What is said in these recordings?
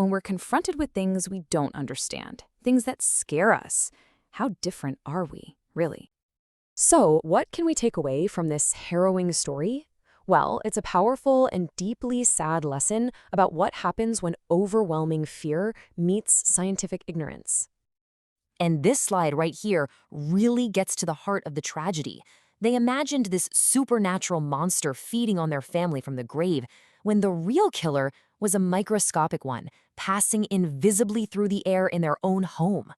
when we're confronted with things we don't understand, things that scare us, how different are we, really? So, what can we take away from this harrowing story? Well, it's a powerful and deeply sad lesson about what happens when overwhelming fear meets scientific ignorance. And this slide right here really gets to the heart of the tragedy. They imagined this supernatural monster feeding on their family from the grave, when the real killer was a microscopic one, passing invisibly through the air in their own home.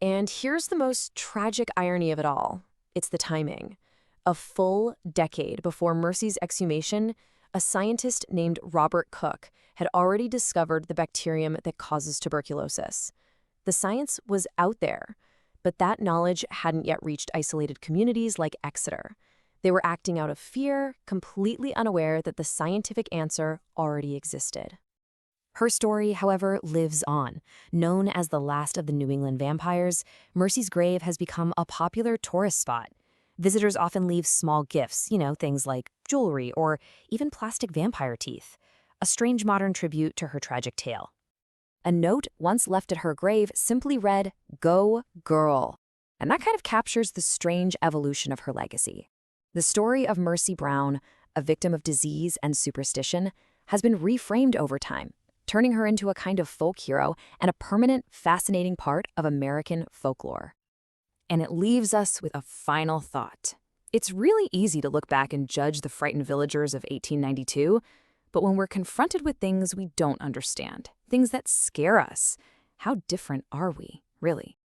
And here's the most tragic irony of it all. It's the timing. A full decade before Mercy's exhumation, a scientist named Robert Koch had already discovered the bacterium that causes tuberculosis. The science was out there, but that knowledge hadn't yet reached isolated communities like Exeter. They were acting out of fear, completely unaware that the scientific answer already existed. Her story, however, lives on. Known as the last of the New England vampires, Mercy's grave has become a popular tourist spot. Visitors often leave small gifts, things like jewelry or even plastic vampire teeth, a strange modern tribute to her tragic tale. A note once left at her grave simply read, "Go, girl." And that kind of captures the strange evolution of her legacy. The story of Mercy Brown, a victim of disease and superstition, has been reframed over time, turning her into a kind of folk hero and a permanent, fascinating part of American folklore. And it leaves us with a final thought. It's really easy to look back and judge the frightened villagers of 1892, but when we're confronted with things we don't understand, things that scare us, how different are we, really?